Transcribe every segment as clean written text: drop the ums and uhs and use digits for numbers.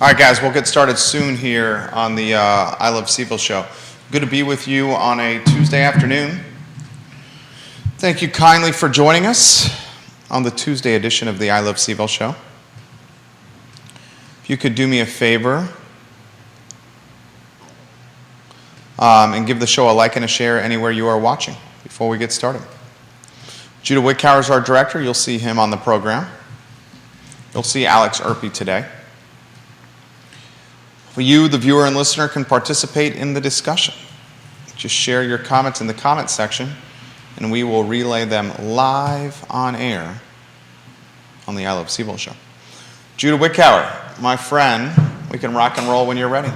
All right, guys, we'll get started soon here on the I Love CVille show. Good to be with you on a Tuesday afternoon. Thank you kindly for joining us on the Tuesday edition of the I Love CVille show. If you could do me a favor and give the show a like and a share anywhere you are watching before we get started. Judah Wickower is our director. You'll see him on the program. You'll see Alex Erpy today. You, the viewer and listener, can participate in the discussion. Just share your comments in the comment section, and we will relay them live on air on the I Love CVille show. Judah Wickower, my friend, we can rock and roll when you're ready.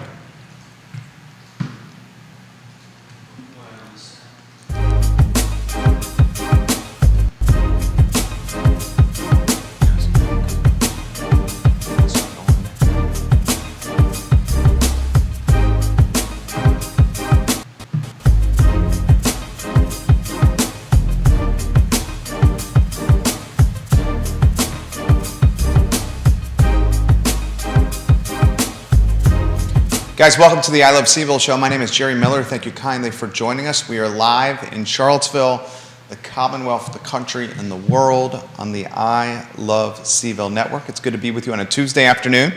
Guys, welcome to the I Love CVille show. My name is Jerry Miller. Thank you kindly for joining us. We are live in Charlottesville, the Commonwealth, the country, and the world on the I Love CVille network. It's good to be with you on a Tuesday afternoon.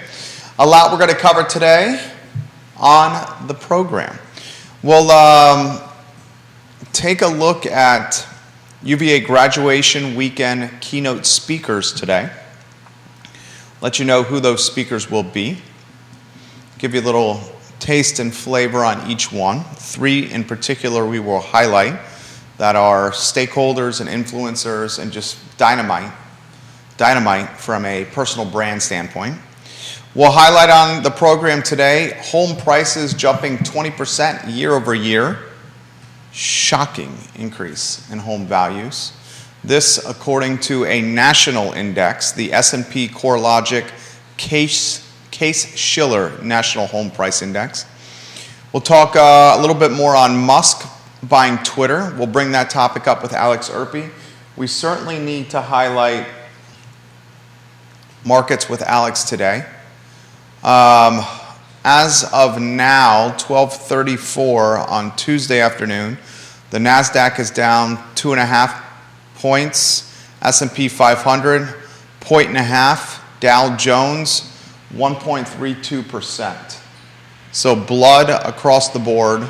A lot we're going to cover today on the program. We'll take a look at UVA graduation weekend keynote speakers today. Let you know who those speakers will be. Give you a little taste and flavor on each one. 3 in particular we will highlight that are stakeholders and influencers and just dynamite from a personal brand standpoint. We'll highlight on the program today home prices jumping 20% year over year. Shocking increase in home values. This according to a national index, the S&P CoreLogic Case-Shiller National Home Price Index. We'll talk a little bit more on Musk buying Twitter. We'll bring that topic up with Alex Erpy. We certainly need to highlight markets with Alex today. As of now, 12:34 on Tuesday afternoon, the NASDAQ is down 2.5 points, S&P 500, 1.5, Dow Jones, 1.32%. So blood across the board.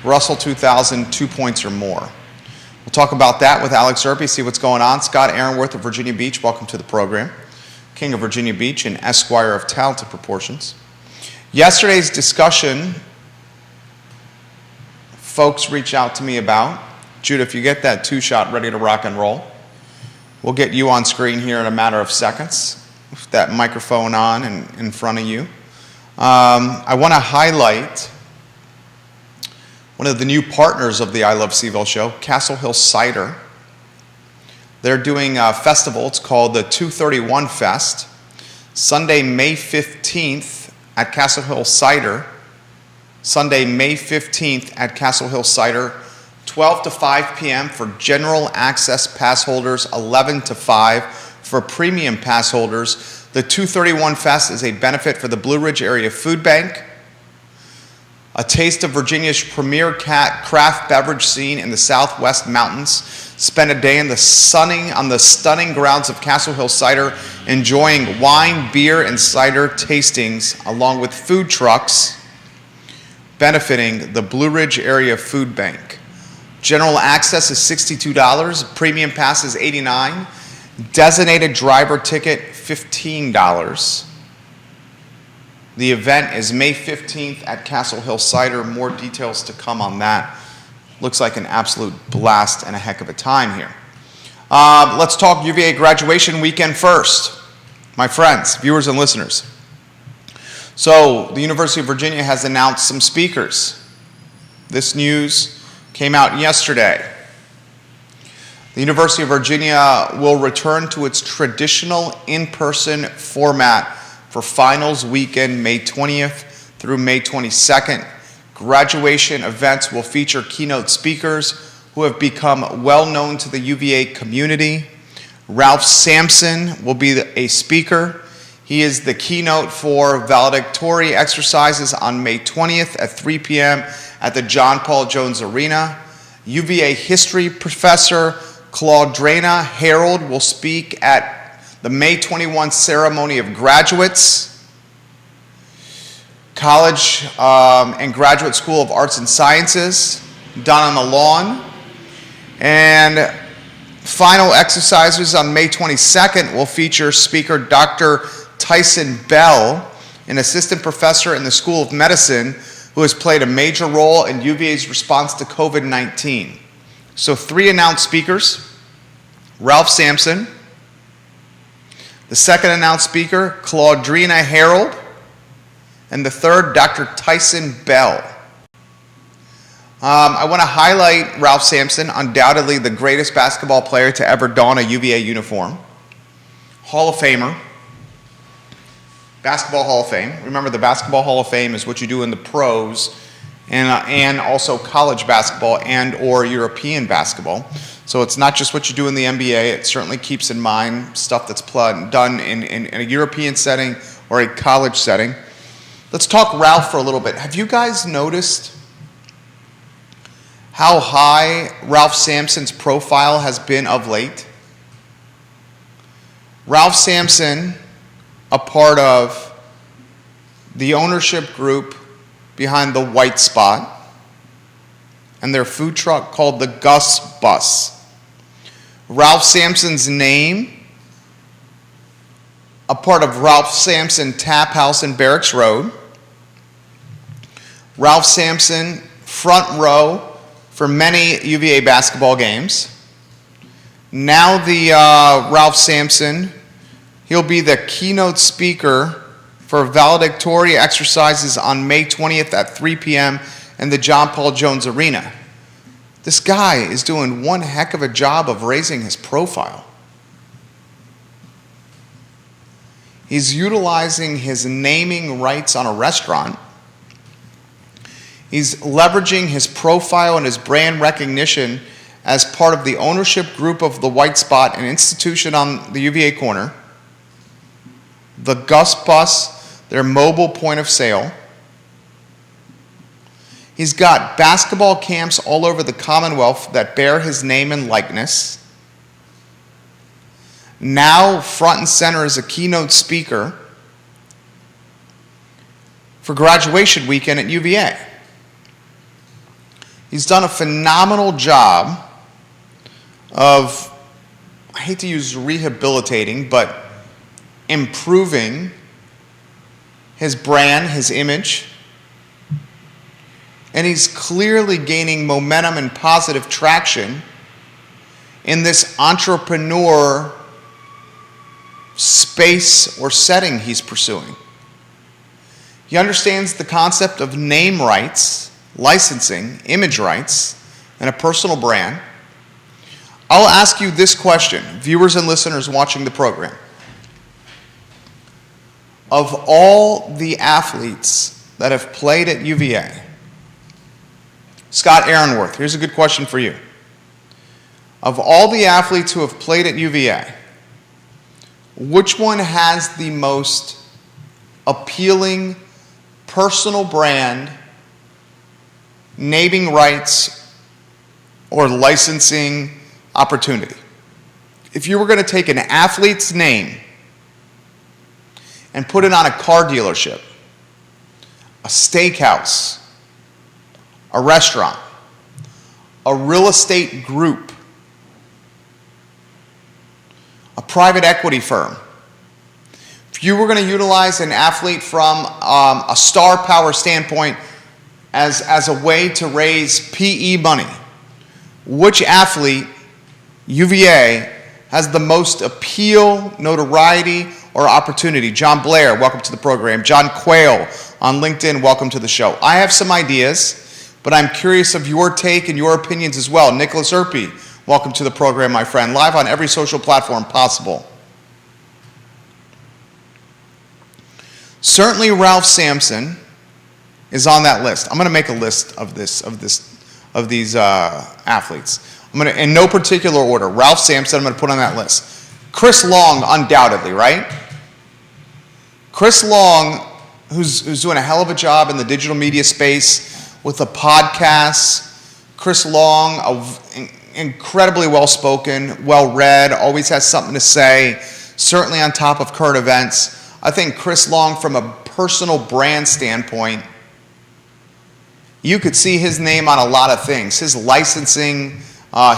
Russell 2000, 2 points or more. We'll talk about that with Alex Erpy, see what's going on. Scott Aaronworth of Virginia Beach, welcome to the program. King of Virginia Beach and Esquire of talented proportions. Yesterday's discussion, folks reached out to me about. Judah, if you get that 2-shot ready to rock and roll, we'll get you on screen here in a matter of seconds. With that microphone on and in front of you. I want to highlight one of the new partners of the I Love CVille show, Castle Hill Cider. They're doing a festival. It's called the 231 Fest. Sunday, May 15th at Castle Hill Cider. Sunday, May 15th at Castle Hill Cider. 12 to 5 p.m. for general access pass holders, 11 to 5 for premium pass holders. The 231 Fest is a benefit for the Blue Ridge Area Food Bank. A taste of Virginia's premier craft beverage scene in the Southwest Mountains. Spend a day on the stunning grounds of Castle Hill Cider, enjoying wine, beer, and cider tastings, along with food trucks, benefiting the Blue Ridge Area Food Bank. General access is $62. Premium pass is $89. Designated driver ticket, $15. The event is May 15th at Castle Hill Cider. More details to come on that. Looks like an absolute blast and a heck of a time here. Let's talk UVA graduation weekend first. My friends, viewers and listeners. So, the University of Virginia has announced some speakers. This news came out yesterday. The University of Virginia will return to its traditional in-person format for finals weekend, May 20th through May 22nd. Graduation events will feature keynote speakers who have become well known to the UVA community. Ralph Sampson will be a speaker. He is the keynote for valedictory exercises on May 20th at 3 p.m. at the John Paul Jones Arena. UVA history professor Claudrena Harold will speak at the May 21 ceremony of graduates. College and Graduate School of Arts and Sciences, done on the lawn. And final exercises on May 22nd will feature speaker Dr. Tyson Bell, an assistant professor in the School of Medicine who has played a major role in UVA's response to COVID-19. So 3 announced speakers: Ralph Sampson, the second announced speaker, Claudrena Harold, and the third, Dr. Tyson Bell. I want to highlight Ralph Sampson, undoubtedly the greatest basketball player to ever don a UVA uniform. Hall of Famer. Basketball Hall of Fame. Remember, the Basketball Hall of Fame is what you do in the pros and also college basketball and or European basketball. So it's not just what you do in the NBA. It certainly keeps in mind stuff that's done in a European setting or a college setting. Let's talk Ralph for a little bit. Have you guys noticed how high Ralph Sampson's profile has been of late? Ralph Sampson, a part of the ownership group behind the White Spot and their food truck called the Gus Bus. Ralph Sampson's name, a part of Ralph Sampson Tap House in Barracks Road. Ralph Sampson, front row for many UVA basketball games. Now the Ralph Sampson, he'll be the keynote speaker for valedictory exercises on May 20th at 3 p.m. in the John Paul Jones Arena. This guy is doing one heck of a job of raising his profile. He's utilizing his naming rights on a restaurant. He's leveraging his profile and his brand recognition as part of the ownership group of the White Spot, an institution on the UVA corner, the Gus Bus, their mobile point of sale. He's got basketball camps all over the Commonwealth that bear his name and likeness. Now front and center as a keynote speaker for graduation weekend at UVA. He's done a phenomenal job of, I hate to use rehabilitating, but improving his brand, his image. And he's clearly gaining momentum and positive traction in this entrepreneur space or setting he's pursuing. He understands the concept of name rights, licensing, image rights, and a personal brand. I'll ask you this question, viewers and listeners watching the program. Of all the athletes that have played at UVA, Scott Aaronworth, here's a good question for you. Of all the athletes who have played at UVA, which one has the most appealing personal brand, naming rights, or licensing opportunity? If you were going to take an athlete's name and put it on a car dealership, a steakhouse, a restaurant, a real estate group, a private equity firm, if you were going to utilize an athlete from a star power standpoint as a way to raise PE money, which athlete, UVA, has the most appeal, notoriety, or opportunity? John Blair, welcome to the program. John Quayle on LinkedIn, welcome to the show. I have some ideas, but I'm curious of your take and your opinions as well. Nicholas Erpe, welcome to the program, my friend. Live on every social platform possible. Certainly Ralph Sampson is on that list. I'm going to make a list of these athletes. I'm going to, in no particular order. Ralph Sampson, I'm going to put on that list. Chris Long, undoubtedly, right? Chris Long, who's doing a hell of a job in the digital media space with the podcasts. Chris Long, incredibly well-spoken, well-read, always has something to say, certainly on top of current events. I think Chris Long, from a personal brand standpoint, you could see his name on a lot of things. His licensing,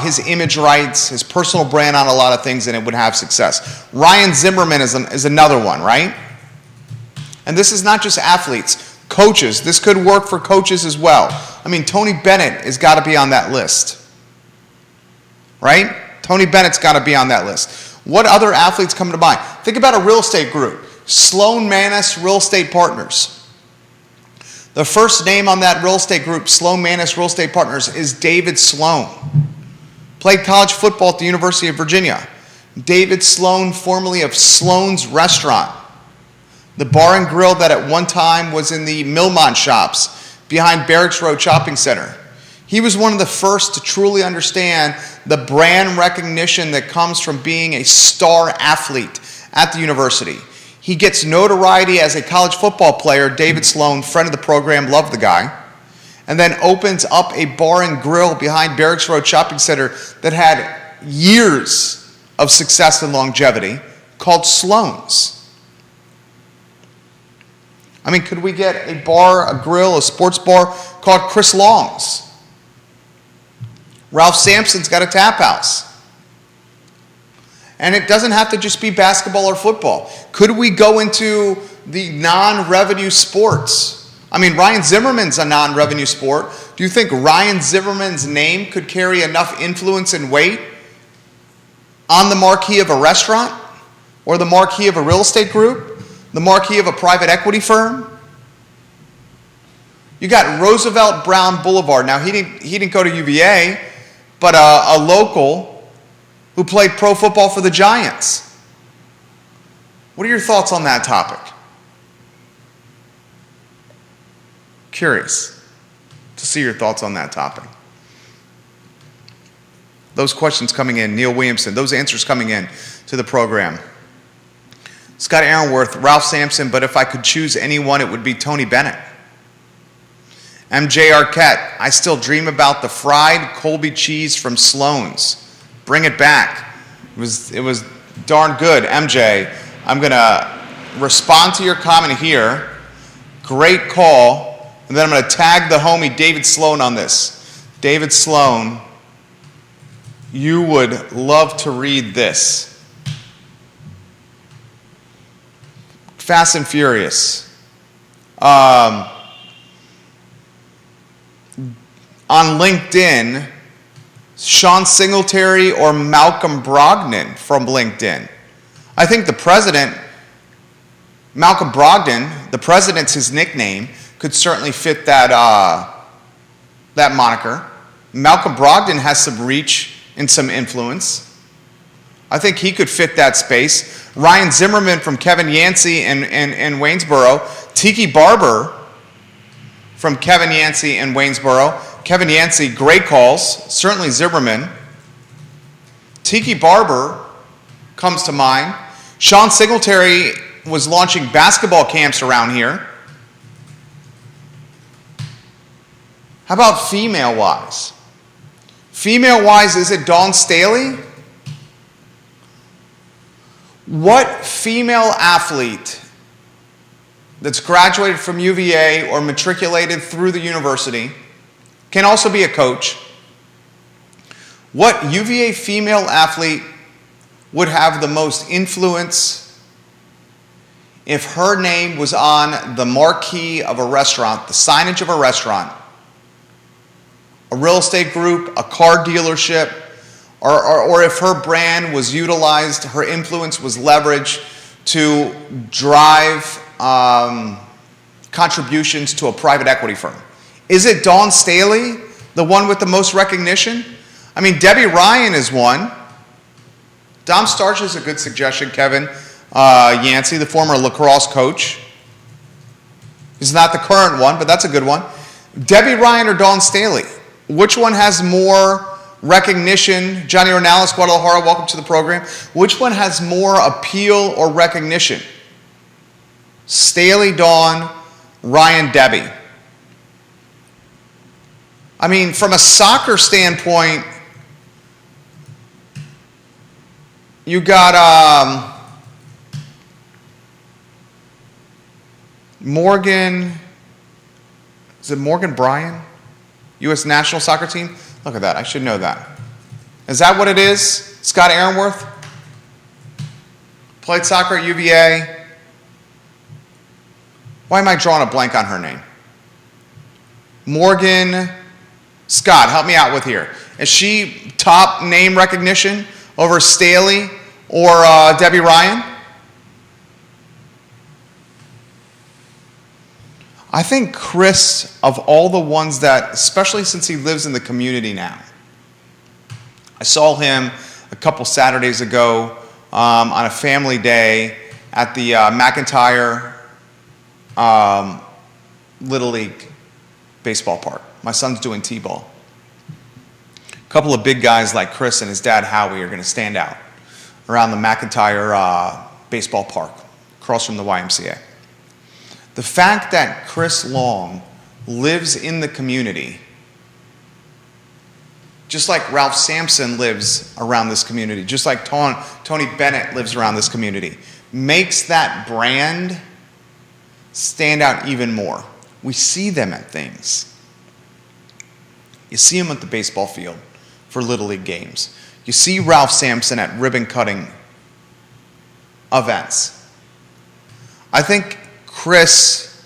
his image rights, his personal brand on a lot of things, and it would have success. Ryan Zimmerman is another one, right? And this is not just athletes, coaches. This could work for coaches as well. I mean, Tony Bennett has got to be on that list, right? Tony Bennett's got to be on that list. What other athletes come to mind? Think about a real estate group. Sloan Manus Real Estate Partners. The first name on that real estate group, Sloan Manus Real Estate Partners, is David Sloan. Played college football at the University of Virginia. David Sloan, formerly of Sloan's Restaurant, the bar and grill that at one time was in the Millmont Shops behind Barracks Road Shopping Center. He was one of the first to truly understand the brand recognition that comes from being a star athlete at the university. He gets notoriety as a college football player. David Sloan, friend of the program, loved the guy, and then opens up a bar and grill behind Barracks Road Shopping Center that had years of success and longevity called Sloan's. I mean, could we get a bar, a grill, a sports bar called Chris Long's? Ralph Sampson's got a tap house. And it doesn't have to just be basketball or football. Could we go into the non-revenue sports? I mean, Ryan Zimmerman's a non-revenue sport. Do you think Ryan Zimmerman's name could carry enough influence and weight on the marquee of a restaurant or the marquee of a real estate group, the marquee of a private equity firm? You got Roosevelt Brown Boulevard. Now, he didn't go to UVA, but a local who played pro football for the Giants. What are your thoughts on that topic? Curious to see your thoughts on that topic. Those questions coming in, Neil Williamson, those answers coming in to the program. Scott Aaronworth, Ralph Sampson, but if I could choose anyone, it would be Tony Bennett. MJ Arquette, I still dream about the fried Colby cheese from Sloan's. Bring it back. It was darn good. MJ, I'm going to respond to your comment here. Great call. And then I'm going to tag the homie David Sloan on this. David Sloan, you would love to read this. Fast and Furious. On LinkedIn, Sean Singletary or Malcolm Brogdon from LinkedIn. I think the president, Malcolm Brogdon, the president's his nickname, could certainly fit that moniker. Malcolm Brogdon has some reach and some influence. I think he could fit that space. Ryan Zimmerman from Kevin Yancey and Waynesboro. Tiki Barber from Kevin Yancey and Waynesboro. Kevin Yancey, great calls. Certainly Zimmerman. Tiki Barber comes to mind. Sean Singletary was launching basketball camps around here. How about female-wise? Female-wise, is it Dawn Staley? What female athlete that's graduated from UVA or matriculated through the university can also be a coach? What UVA female athlete would have the most influence if her name was on the marquee of a restaurant, the signage of a restaurant, a real estate group, a car dealership, or if her brand was utilized, her influence was leveraged to drive contributions to a private equity firm? Is it Dawn Staley, the one with the most recognition? I mean, Debbie Ryan is one. Dom Starch is a good suggestion, Kevin Yancey, the former lacrosse coach. He's not the current one, but that's a good one. Debbie Ryan or Dawn Staley? Which one has more recognition? Johnny Ornalis, Guadalajara, welcome to the program. Which one has more appeal or recognition? Staley, Dawn, Ryan, Debbie. I mean, from a soccer standpoint, you got Morgan, is it Morgan Bryan? U.S. national soccer team? Look at that, I should know that. Is that what it is? Scott Aaronworth? Played soccer at UVA. Why am I drawing a blank on her name? Morgan, Scott, help me out with here. Is she top name recognition over Staley or Debbie Ryan? I think Chris, of all the ones that, especially since he lives in the community now, I saw him a couple Saturdays ago on a family day at the McIntyre Little League baseball park. My son's doing t-ball. A couple of big guys like Chris and his dad Howie are going to stand out around the McIntyre baseball park across from the YMCA. The fact that Chris Long lives in the community, just like Ralph Sampson lives around this community, just like Tony Bennett lives around this community, makes that brand stand out even more. We see them at things. You see them at the baseball field for Little League games. You see Ralph Sampson at ribbon cutting events. I think Chris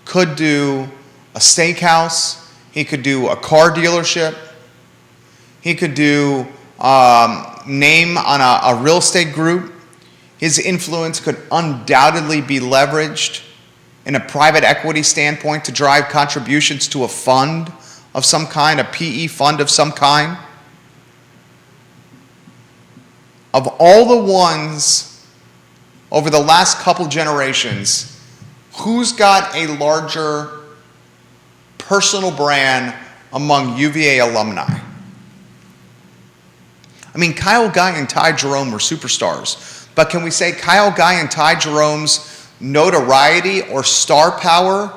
could do a steakhouse. He could do a car dealership. He could do name on a real estate group. His influence could undoubtedly be leveraged in a private equity standpoint to drive contributions to a fund of some kind, a PE fund of some kind. Of all the ones over the last couple generations, who's got a larger personal brand among UVA alumni? I mean, Kyle Guy and Ty Jerome were superstars, but can we say Kyle Guy and Ty Jerome's notoriety or star power,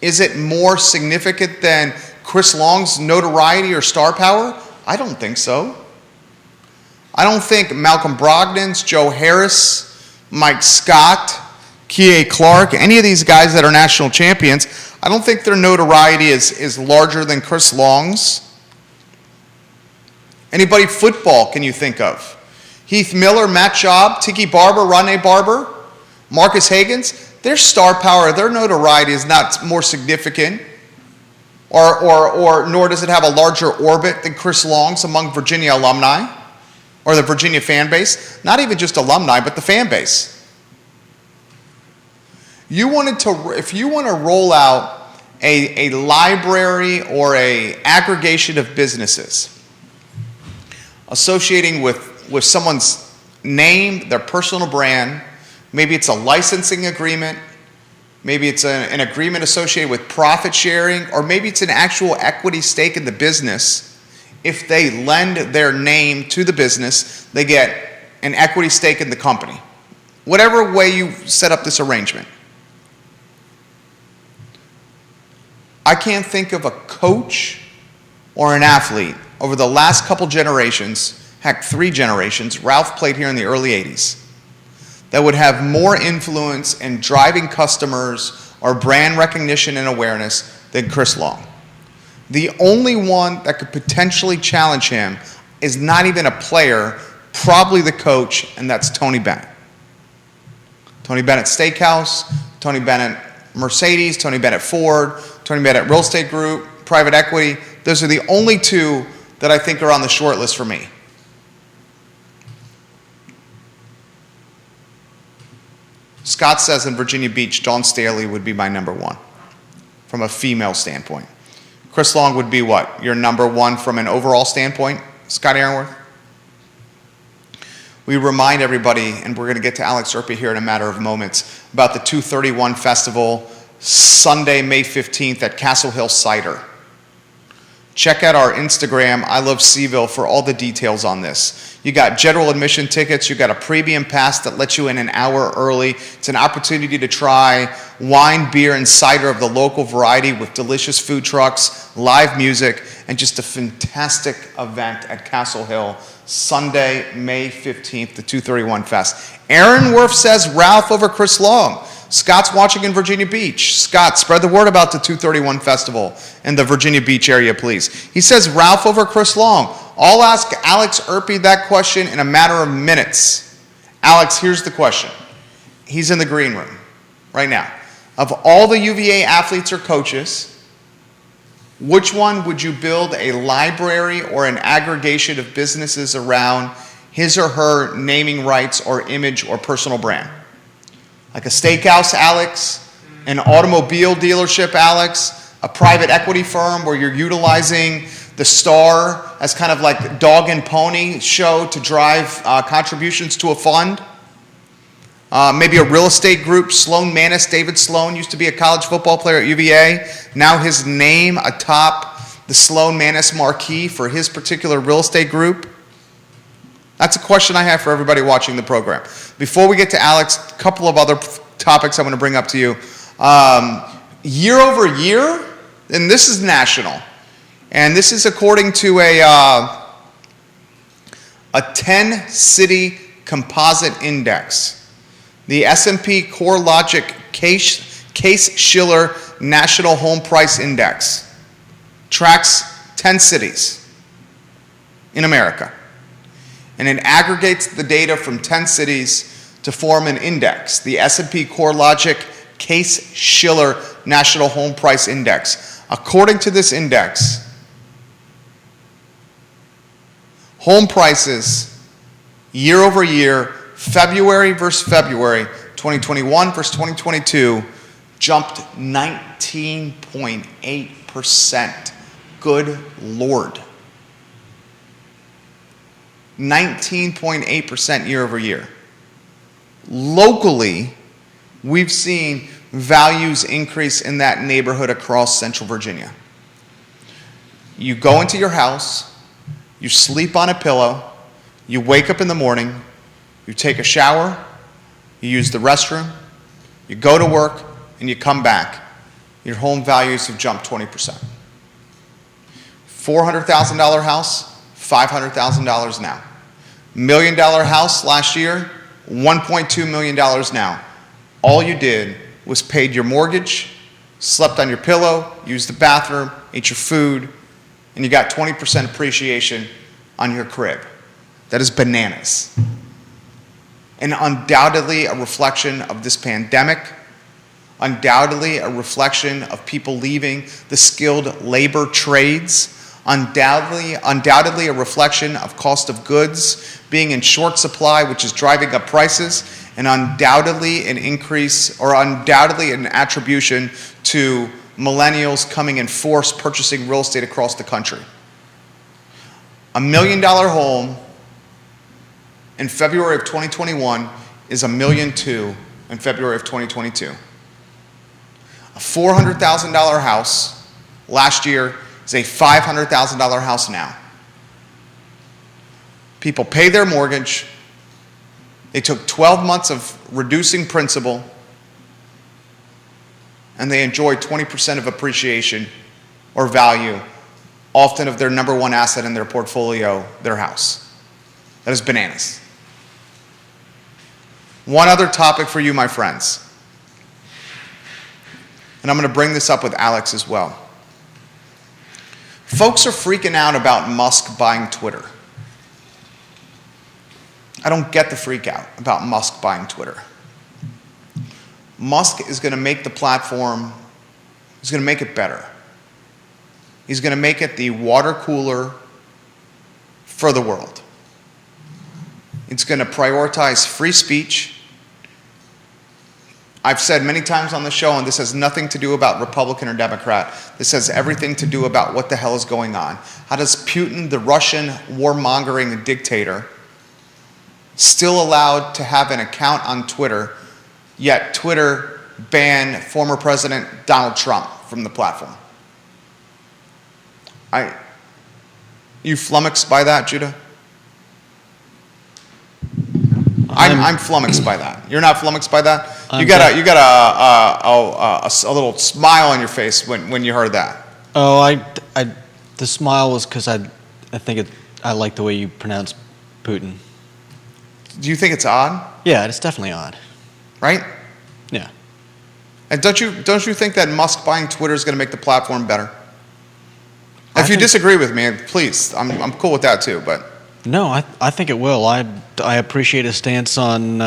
is it more significant than Chris Long's notoriety or star power? I don't think so. I don't think Malcolm Brogdon's, Joe Harris, Mike Scott, Kie Clark, any of these guys that are national champions, I don't think their notoriety is larger than Chris Long's. Anybody football can you think of? Heath Miller, Matt Schaub, Tiki Barber, Ronnie Barber, Marcus Hagans, their star power, their notoriety is not more significant, or nor does it have a larger orbit than Chris Long's among Virginia alumni or the Virginia fan base. Not even just alumni, but the fan base. If you want to roll out a library or a aggregation of businesses associating with someone's name, their personal brand, maybe it's a licensing agreement, maybe it's an agreement associated with profit sharing, or maybe it's an actual equity stake in the business. If they lend their name to the business, they get an equity stake in the company. Whatever way you set up this arrangement. I can't think of a coach or an athlete over the last couple generations, heck, 3 generations, Ralph played here in the early 80s, that would have more influence in driving customers or brand recognition and awareness than Chris Long. The only one that could potentially challenge him is not even a player, probably the coach, and that's Tony Bennett. Tony Bennett Steakhouse, Tony Bennett Mercedes, Tony Bennett Ford, Tony Bennett Real Estate Group, private equity. Those are the only 2 that I think are on the short list for me. Scott says in Virginia Beach, Dawn Staley would be my number 1 from a female standpoint. Chris Long would be what? Your number 1 from an overall standpoint, Scott Aaronworth? We remind everybody, and we're going to get to Alex Erpe here in a matter of moments, about the 231 Festival, Sunday, May 15th at Castle Hill Cider. Check out our Instagram, I Love Seville, for all the details on this. You got general admission tickets. You got a premium pass that lets you in an hour early. It's an opportunity to try wine, beer, and cider of the local variety with delicious food trucks, live music, and just a fantastic event at Castle Hill, Sunday, May 15th, the 231 Fest. Aaron Worf says Ralph over Chris Long. Scott's watching in Virginia Beach. Scott, spread the word about the 231 Festival in the Virginia Beach area, please. He says Ralph over Chris Long. I'll ask Alex Erpy that question in a matter of minutes. Alex, here's the question. He's in the green room right now. Of all the UVA athletes or coaches, which one would you build a library or an aggregation of businesses around his or her naming rights or image or personal brand? Like a steakhouse, Alex, an automobile dealership, Alex, a private equity firm where you're utilizing the star as kind of like dog and pony show to drive contributions to a fund. Maybe a real estate group, Sloan Manus. David Sloan used to be a college football player at UVA. Now his name atop the Sloan Manus marquee for his particular real estate group. That's a question I have for everybody watching the program. Before we get to Alex, a couple of other topics I'm going to bring up to you. Year over year, and this is national, and this is according to a 10-city composite index. The S&P CoreLogic Case-Shiller National Home Price Index tracks 10 cities in America. And it aggregates the data from 10 cities to form an index, the S&P CoreLogic Case-Shiller National Home Price Index. According to this index, home prices year over year, February versus February, 2021 versus 2022, jumped 19.8%. Good Lord. 19.8% year over year. Locally, we've seen values increase in that neighborhood across Central Virginia. You go into your house, you sleep on a pillow, you wake up in the morning, you take a shower, you use the restroom, you go to work, and you come back. Your home values have jumped 20%. $400,000 house, $500,000 now. $1 million house last year, $1.2 million now. All you did was paid your mortgage, slept on your pillow, used the bathroom, ate your food, and you got 20% appreciation on your crib. That is bananas. And undoubtedly a reflection of this pandemic, undoubtedly a reflection of people leaving the skilled labor trades, undoubtedly a reflection of cost of goods being in short supply, which is driving up prices, and undoubtedly an increase or undoubtedly an attribution to millennials coming in force purchasing real estate across the country. $1 million home in February of 2021 is $1.2 million in February of 2022. A $400,000 house last year is a $500,000 house now. People pay their mortgage. They took 12 months of reducing principal, and they enjoy 20% of appreciation or value, often of their number one asset in their portfolio, their house. That is bananas. One other topic for you, my friends, and I'm going to bring this up with Alex as well. Folks are freaking out about Musk buying Twitter. I don't get the freak out about Musk buying Twitter. Musk is going to make the platform, he's going to make it better. He's going to make it the water cooler for the world. It's going to prioritize free speech. I've said many times on the show, and this has nothing to do about Republican or Democrat. This has everything to do about what the hell is going on. How does Putin, the Russian warmongering dictator, still allowed to have an account on Twitter, yet Twitter banned former President Donald Trump from the platform? You flummoxed by that, Judah? I'm flummoxed by that. You're not flummoxed by that? You got a little smile on your face when you heard that. Oh, the smile was because I think I like the way you pronounce Putin. Do you think it's odd? Yeah, it's definitely odd. Right? Yeah. And don't you think that Musk buying Twitter is going to make the platform better? If you disagree with me, please, I'm cool with that too. But no, I think it will. I appreciate his stance on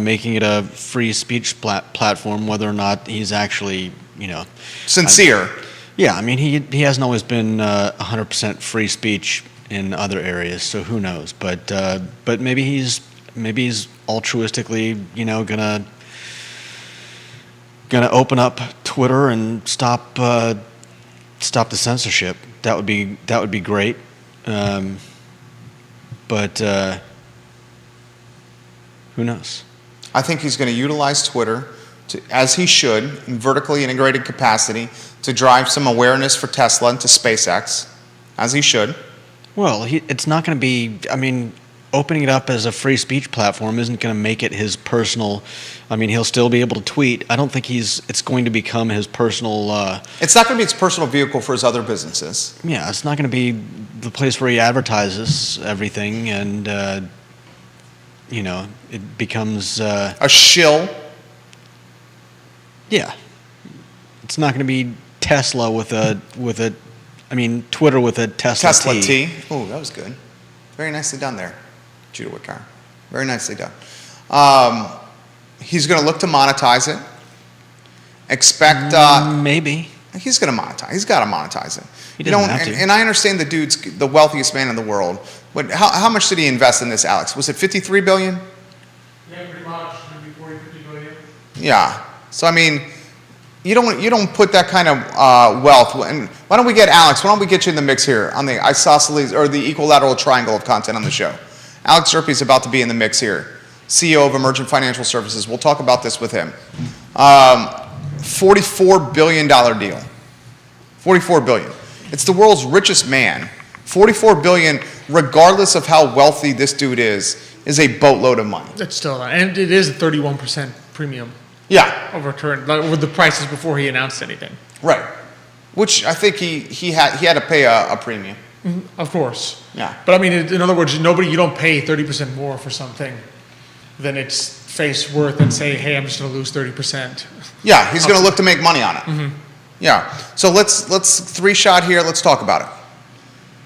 making it a free speech platform, whether or not he's actually sincere. Yeah, I mean he hasn't always been 100% free speech in other areas, so who knows? But maybe he's altruistically gonna open up Twitter and stop the censorship. That would be great. But who knows? I think he's going to utilize Twitter as he should, in vertically integrated capacity, to drive some awareness for Tesla and to SpaceX, as he should. Well, it's not going to be. I mean, opening it up as a free speech platform isn't going to make it his personal. I mean, he'll still be able to tweet. I don't think it's going to become his personal. It's not going to be his personal vehicle for his other businesses. Yeah, it's not going to be the place where he advertises everything, and it becomes a shill. Yeah, it's not going to be Tesla with a. I mean, Twitter with a Tesla T. Oh, that was good. Very nicely done there, Judah Whitcar. Very nicely done. He's going to look to monetize it. Expect maybe he's going to monetize. He's got to monetize it. He doesn't have to. And I understand the dude's the wealthiest man in the world. But how much did he invest in this, Alex? Was it $53 billion? Yeah, pretty much. Maybe 40, 50 billion. Yeah. So I mean, you don't put that kind of wealth. And why don't we get Alex? Why don't we get you in the mix here on the isosceles or the equilateral triangle of content on the show? Alex Zerpe is about to be in the mix here, CEO of Emergent Financial Services. We'll talk about this with him. $44 billion deal. $44 billion. It's the world's richest man. $44 billion, regardless of how wealthy this dude is a boatload of money. That's still, and it is a 31% premium. Yeah. Of return, like with the prices before he announced anything. Right. Which I think he had to pay a premium. Mm-hmm. Of course. Yeah. But I mean, in other words, you don't pay 30% more for something than its face worth and say, hey, I'm just going to lose 30%. Yeah, he's going to look to make money on it. Mm-hmm. Yeah. So let's 3-shot here. Let's talk about it.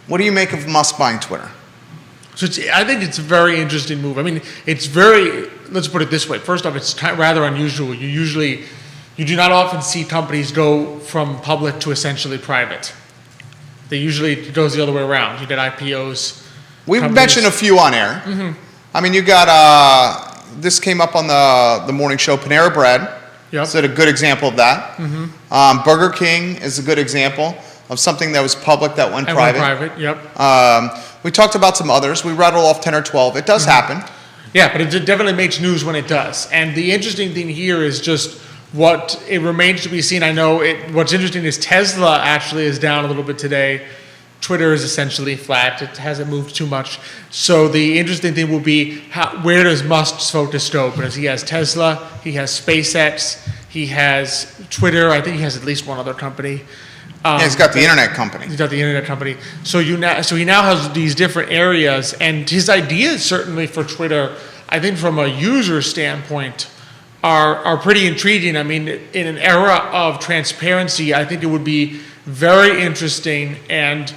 What do you make of Musk buying Twitter? So I think it's a very interesting move. I mean, it's very, let's put it this way. First off, it's rather unusual. You do not often see companies go from public to essentially private. It goes the other way around. You get IPOs. We've mentioned a few on air. Mm-hmm. I mean, you got, this came up on the morning show, Panera Bread. Yep. Is a good example of that. Mm-hmm. Burger King is a good example of something that was public that went private. Yep. We talked about some others. We rattled off 10 or 12. It does happen. Yeah, but it definitely makes news when it does. And the interesting thing here is just what it remains to be seen. I know what's interesting is Tesla actually is down a little bit today. Twitter is essentially flat. It hasn't moved too much. So the interesting thing will be where does Musk's focus go? Because he has Tesla, he has SpaceX, he has Twitter. I think he has at least one other company. Yeah, he's got the internet company. He's got the internet company. So he now has these different areas, and his ideas certainly for Twitter, I think from a user standpoint, are pretty intriguing. I mean, in an era of transparency, I think it would be very interesting and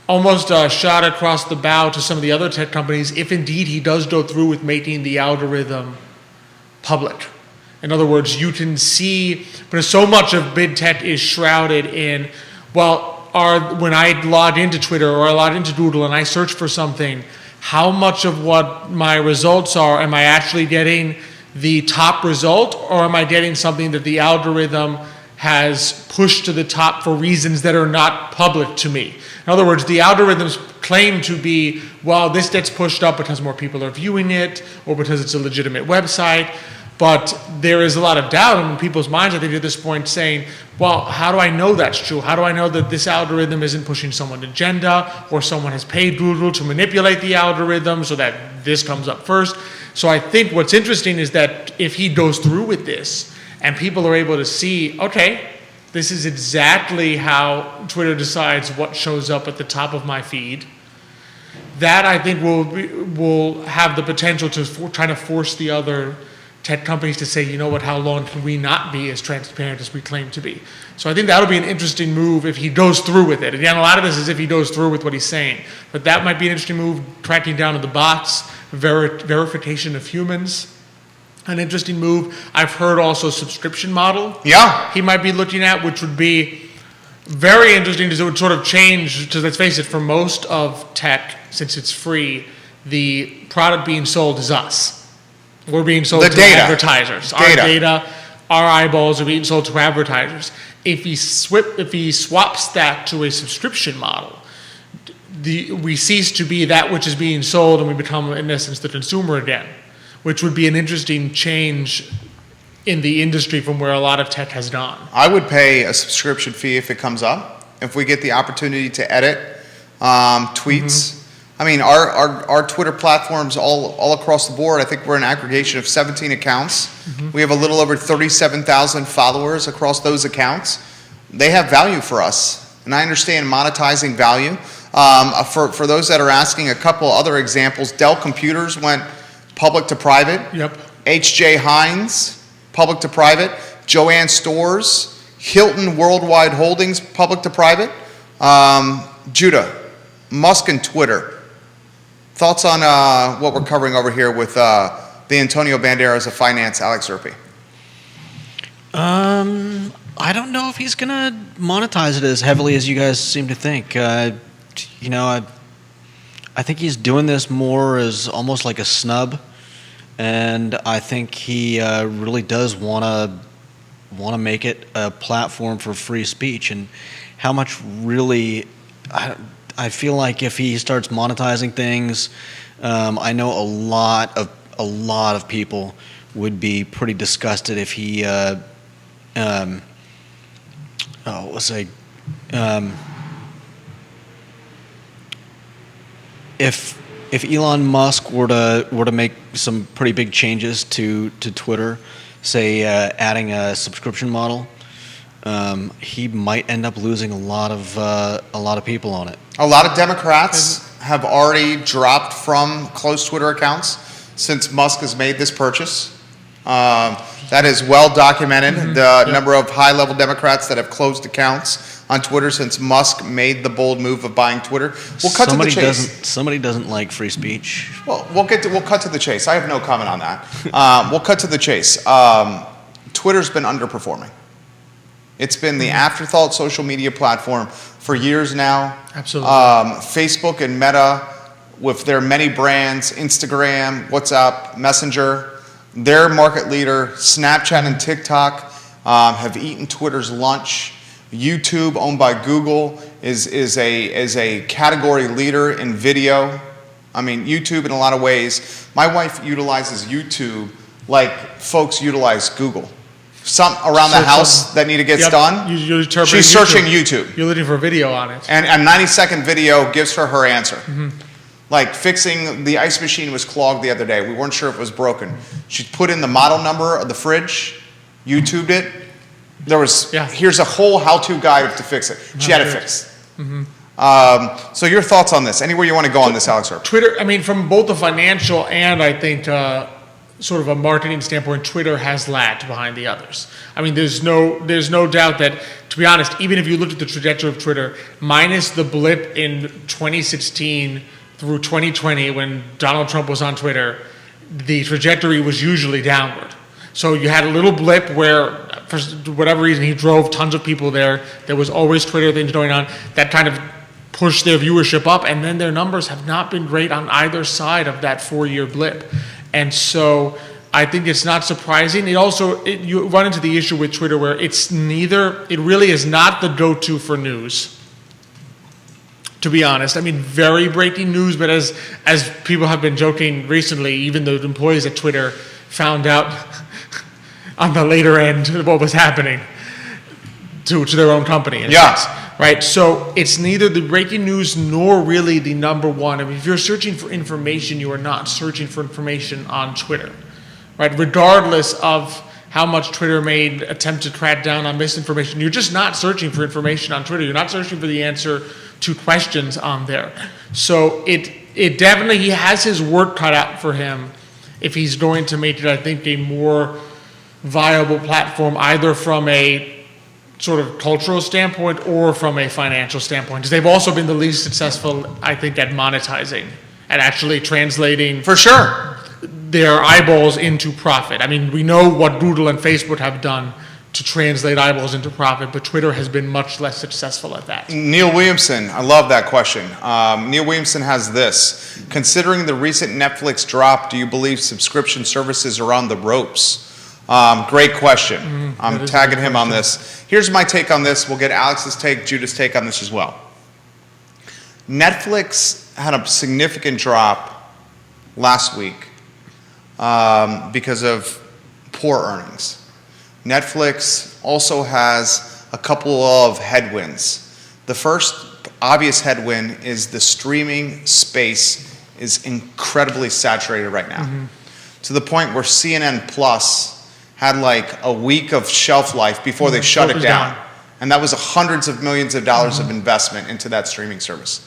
almost a shot across the bow to some of the other tech companies if indeed he does go through with making the algorithm public. In other words, you can see, because so much of big tech is shrouded in, when I log into Twitter or I log into Google and I search for something, how much of what my results are, am I actually getting the top result, or am I getting something that the algorithm has pushed to the top for reasons that are not public to me? In other words, the algorithms claim to be, well, this gets pushed up because more people are viewing it, or because it's a legitimate website. But there is a lot of doubt in people's minds, I think, at this point saying, well, how do I know that's true? How do I know that this algorithm isn't pushing someone's agenda or someone has paid Google to manipulate the algorithm so that this comes up first? So I think what's interesting is that if he goes through with this and people are able to see, okay, this is exactly how Twitter decides what shows up at the top of my feed, that I think will have the potential to try to force the other tech companies to say, you know what, how long can we not be as transparent as we claim to be? So I think that'll be an interesting move if he goes through with it. Again, a lot of this is if he goes through with what he's saying. But that might be an interesting move, tracking down of the bots, verification of humans. An interesting move. I've heard also subscription model. Yeah. He might be looking at, which would be very interesting because it would sort of change, because let's face it, for most of tech, since it's free, the product being sold is us. We're being sold The to data. advertisers. Our data, our eyeballs are being sold to advertisers. If he swaps that to a subscription model, we cease to be that which is being sold and we become, in essence, the consumer again, which would be an interesting change in the industry from where a lot of tech has gone. I would pay a subscription fee if it comes up. If we get the opportunity to edit tweets. I mean, our Twitter platforms all across the board, I think we're an aggregation of 17 accounts. We have a little over 37,000 followers across those accounts. They have value for us, and I understand monetizing value. For those that are asking, a couple other examples, Dell Computers went public to private. Yep. H.J. Heinz, public to private. Joann Stores, Hilton Worldwide Holdings, public to private. Judah, Musk and Twitter. Thoughts on what we're covering over here with the Antonio Banderas of finance, Alex Zerpe? I don't know if he's going to monetize it as heavily as you guys seem to think. I think he's doing this more as almost like a snub, and I think he really does want to make it a platform for free speech. And how much really, I feel like if he starts monetizing things, I know a lot of people would be pretty disgusted if he if Elon Musk were to make some pretty big changes to Twitter, say adding a subscription model, he might end up losing a lot of people on it. A lot of Democrats have already dropped from closed Twitter accounts since Musk has made this purchase. That is well documented. The number of high-level Democrats that have closed accounts on Twitter since Musk made the bold move of buying Twitter. We'll cut to the chase. Somebody doesn't like free speech. Well, we'll cut to the chase. I have no comment on that. We'll cut to the chase. Twitter's been underperforming. It's been the afterthought social media platform for years now. Absolutely. Facebook and Meta, with their many brands, Instagram, WhatsApp, Messenger, their market leader, Snapchat and TikTok, have eaten Twitter's lunch. YouTube, owned by Google, is a category leader in video. I mean, YouTube in a lot of ways. My wife utilizes YouTube like folks utilize Google. Some around the house that need to get done, she's searching YouTube. You're looking for a video on it. And a 90-second video gives her answer. Like fixing the ice machine was clogged the other day. We weren't sure if it was broken. She put in the model number of the fridge, YouTubed it. Here's a whole how-to guide to fix it. She had it fixed. So your thoughts on this? Anywhere you want to go on this, Alex? Twitter, I mean, from both the financial and I think sort of a marketing standpoint, Twitter has lagged behind the others. I mean, there's no doubt that, to be honest, even if you looked at the trajectory of Twitter, minus the blip in 2016 through 2020 when Donald Trump was on Twitter, the trajectory was usually downward. So you had a little blip where, for whatever reason, he drove tons of people there. There was always Twitter things going on that kind of pushed their viewership up, and then their numbers have not been great on either side of that 4-year blip. And so I think it's not surprising. You run into the issue with Twitter where it really is not the go-to for news, to be honest. I mean, very breaking news, but as people have been joking recently, even the employees at Twitter found out on the later end of what was happening to their own company. In a Yeah. sense, right? So it's neither the breaking news nor really the number one. I mean, if you're searching for information, you are not searching for information on Twitter, right? Regardless of how much Twitter may attempt to crack down on misinformation, you're just not searching for information on Twitter. You're not searching for the answer to questions on there. So it definitely, he has his work cut out for him if he's going to make it, I think, a more viable platform, either from a sort of cultural standpoint or from a financial standpoint, because they've also been the least successful, I think, at monetizing and actually translating For sure. their eyeballs into profit. I mean, we know what Google and Facebook have done to translate eyeballs into profit, but Twitter has been much less successful at that. Neil Williamson, I love that question. Neil Williamson has this. Considering the recent Netflix drop, do you believe subscription services are on the ropes? Great question. I'm is a tagging good him on question. this. Here's my take on this. We'll get Alex's take, Judah's take on this as well. Netflix had a significant drop last week because of poor earnings. Netflix also has a couple of headwinds. The first obvious headwind is the streaming space is incredibly saturated right now, to the point where CNN Plus had like a week of shelf life before they shut it was down. down. And that was hundreds of millions of dollars of investment into that streaming service.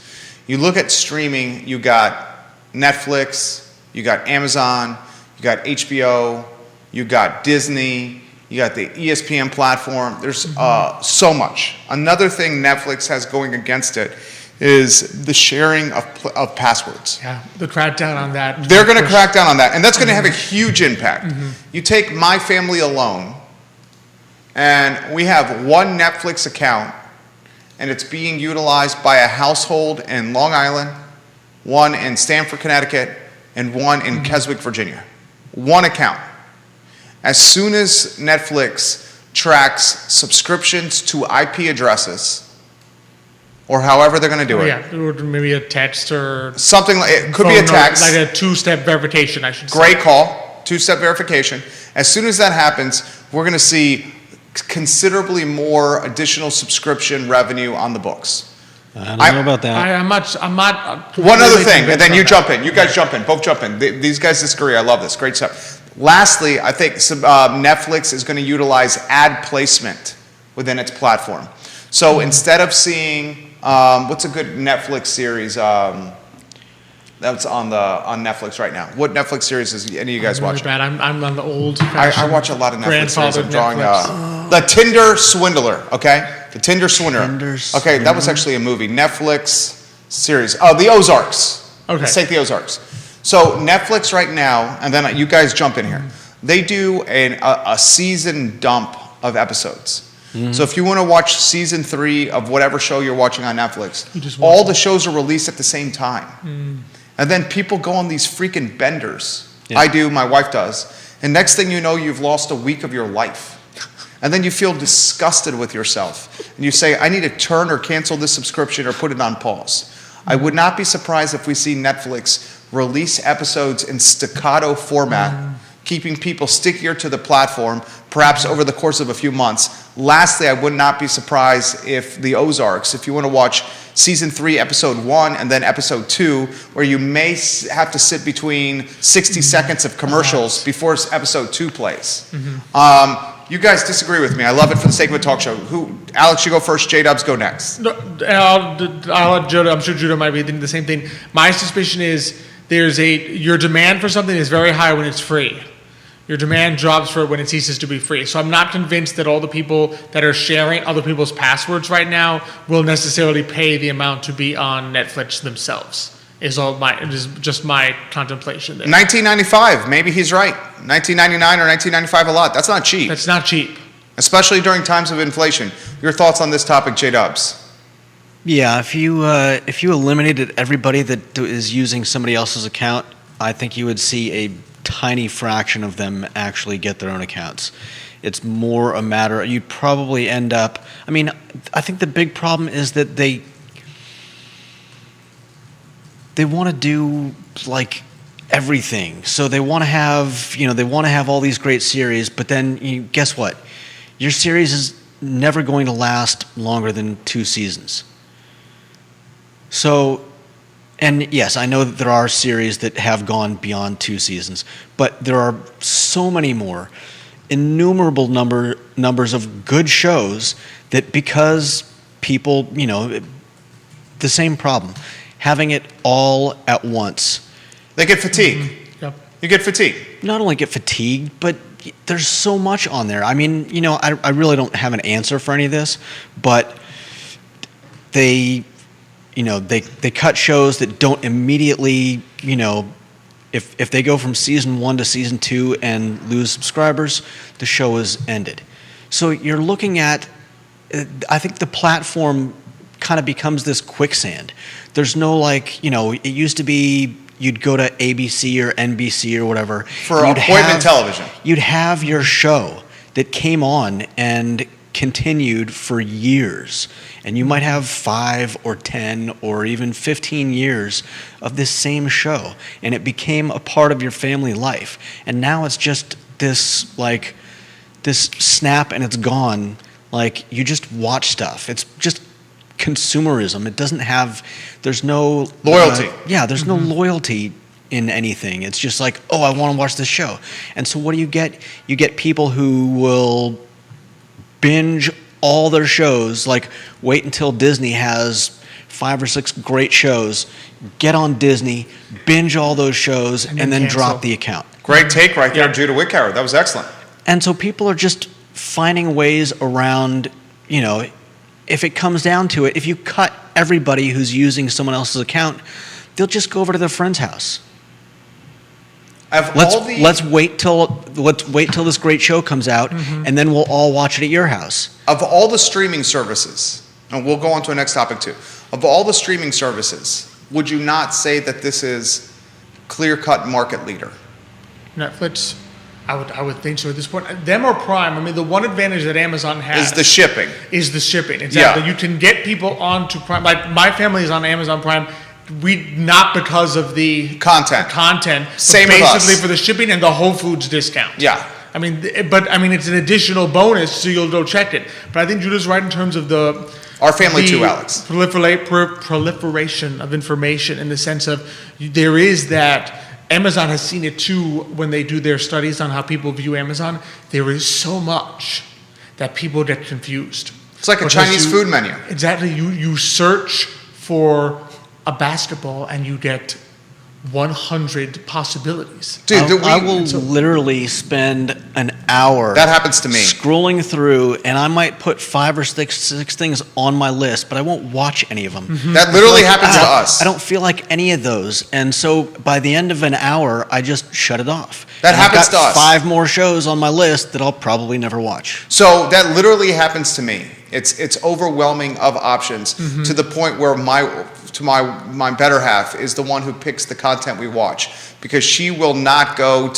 You look at streaming, you got Netflix, you got Amazon, you got HBO, you got Disney, you got the ESPN platform. There's so much. Another thing Netflix has going against it is the sharing of passwords. Yeah, the crackdown on that. They're going to crack down on that, and that's going to have a huge impact. You take my family alone, and we have one Netflix account, and it's being utilized by a household in Long Island, one in Stamford, Connecticut, and one in Keswick, Virginia. One account. As soon as Netflix tracks subscriptions to IP addresses, or however they're going to do it, Yeah, or maybe a text or something like it could be a phone or text. like a two-step verification, I should say. Great call. Two-step verification. As soon as that happens, we're going to see considerably more additional subscription revenue on the books. I don't know about that. I'm not. One other really thing, and then convinced you on jump in. You guys jump in. Both jump in. These guys disagree. I love this. Great stuff. Lastly, I think Netflix is going to utilize ad placement within its platform. So instead of seeing, what's a good Netflix series that's on Netflix right now? What Netflix series is any of you guys Really watching? bad. I'm on the old. I watch a lot of Netflix series. I'm grandfathered drawing Netflix. the Tinder Swindler. Okay, the Tinder Swindler. Tinder Okay, that was actually a movie. Netflix series. Oh, The Ozarks. Okay. Let's take The Ozarks. So Netflix right now, and then you guys jump in here. They do a season dump of episodes. So if you want to watch season 3 of whatever show you're watching on Netflix, just watch all the shows are released at the same time. And then people go on these freaking benders. Yeah. I do, my wife does. And next thing you know, you've lost a week of your life. And then you feel disgusted with yourself. And you say, I need to turn or cancel this subscription or put it on pause. I would not be surprised if we see Netflix release episodes in staccato format, keeping people stickier to the platform, perhaps over the course of a few months. Lastly, I would not be surprised if the Ozarks, if you want to watch season 3, episode 1, and then episode 2, where you may have to sit between 60 seconds of commercials before episode 2 plays. You guys disagree with me. I love it for the sake of a talk show. Alex, you go first. J-Dubs, go next. No, I'll let Judah. I'm sure Judah might be thinking the same thing. My suspicion is your demand for something is very high when it's free. Your demand drops for it when it ceases to be free. So I'm not convinced that all the people that are sharing other people's passwords right now will necessarily pay the amount to be on Netflix themselves. Is just my contemplation there. 1995, maybe he's right. 1999 or 1995 a lot. That's not cheap, That's not cheap. especially during times of inflation. Your thoughts on this topic, J-Dubs? Yeah, if you eliminated everybody that is using somebody else's account, I think you would see a tiny fraction of them actually get their own accounts. It's more a matter, you'd probably end up, I think the big problem is that they want to do like everything. So they want to have, they want to have all these great series, but then guess what? Your series is never going to last longer than 2 seasons. So, and yes, I know that there are series that have gone beyond 2 seasons, but there are so many more, innumerable numbers of good shows that because people, the same problem, having it all at once. They get fatigued. Yep. You get fatigued. Not only get fatigued, but there's so much on there. I mean, I really don't have an answer for any of this, but they cut shows that don't immediately, if they go from season 1 to season 2 and lose subscribers, the show is ended. So you're looking at, I think the platform kind of becomes this quicksand. There's no it used to be you'd go to ABC or NBC or whatever. For appointment television. You'd have your show that came on and continued for years. And you might have 5 or 10 or even 15 years of this same show. And it became a part of your family life. And now it's just this snap and it's gone. Like, you just watch stuff. It's just consumerism. It doesn't have, there's no loyalty. There's no loyalty in anything. It's just like, oh, I want to watch this show. And so what do you get? You get people who will binge all their shows, like wait until Disney has 5 or 6 great shows, get on Disney, binge all those shows, and then cancel. drop the account. Great take right there, Judah Wickhauer. That was excellent. And so people are just finding ways around, if it comes down to it, if you cut everybody who's using someone else's account, they'll just go over to their friend's house. Let's wait till this great show comes out, and then we'll all watch it at your house. Of all the streaming services, and we'll go on to a next topic too, of all the streaming services, would you not say that this is clear-cut market leader? Netflix, I would think so at this point. Them or Prime. I mean, the one advantage that Amazon has Is the shipping. Exactly. Yeah. You can get people onto Prime. Like, my family is on Amazon Prime. Not because of the Content. but Same with us. basically for the shipping and the Whole Foods discount. Yeah. I mean, it's an additional bonus, so you'll go check it. But I think Judah's right in terms of Our family the too, Alex. proliferation of information, in the sense of there is that. Amazon has seen it too when they do their studies on how people view Amazon. There is so much that people get confused. It's like a Chinese food menu. Exactly. You search for a basketball and you get 100 possibilities. Dude, I will literally spend an hour. That happens to me. Scrolling through, and I might put 5 or 6 things on my list, but I won't watch any of them. That literally happens to us. I don't feel like any of those, and so by the end of an hour, I just shut it off. That And happens I've got to us. 5 more shows on my list that I'll probably never watch. So that literally happens to me. It's overwhelming of options to the point where my better half is the one who picks the content we watch, because she will not go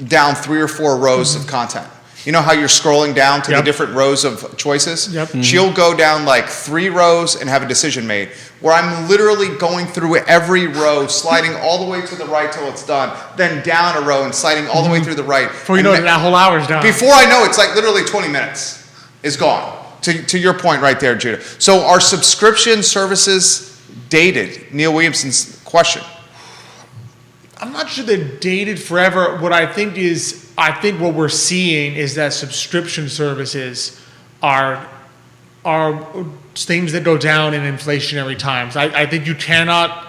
down 3 or 4 rows of content. You know how you're scrolling down to the different rows of choices? Yep. She'll go down like 3 rows and have a decision made, where I'm literally going through every row, sliding all the way to the right till it's done, then down a row and sliding all the way through the right. Before you know it, that whole hour's done. Before I know, it's like literally 20 minutes is gone. To your point right there, Judah. So are subscription services dated? Neil Williamson's question. I'm not sure they're dated forever. What I think what we're seeing is that subscription services are things that go down in inflationary times. I think you cannot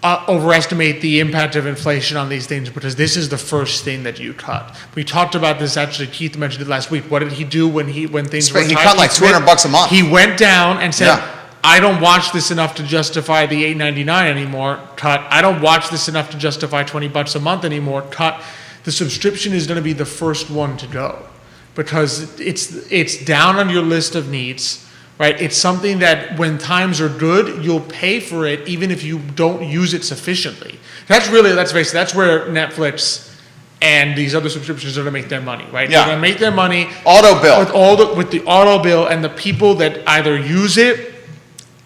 overestimate the impact of inflation on these things, because this is the first thing that you cut. We talked about this, actually. Keith mentioned it last week. What did he do when things were tight? He cut like $200 a month. He went down and said, Yeah. I don't watch this enough to justify the $8.99 anymore. Cut. I don't watch this enough to justify $20 a month anymore. Cut. The subscription is going to be the first one to go, because it's down on your list of needs, right? It's something that when times are good, you'll pay for it even if you don't use it sufficiently. That's where Netflix and these other subscriptions are going to make their money, right? Yeah. They're going to make their money Auto bill. with the auto bill, and the people that either use it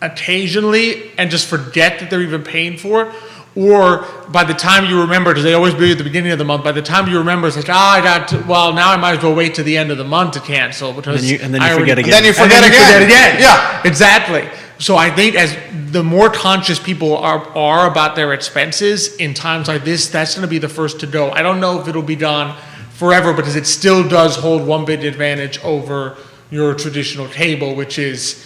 occasionally and just forget that they're even paying for it, Or by the time you remember, because they always be at the beginning of the month, by the time you remember, it's like, now I might as well wait to the end of the month to cancel because And then you forget again. And then you and then forget you again. forget again. Yeah. Exactly. So I think as the more conscious people are about their expenses in times like this, that's going to be the first to go. I don't know if it'll be gone forever because it still does hold one big advantage over your traditional cable, which is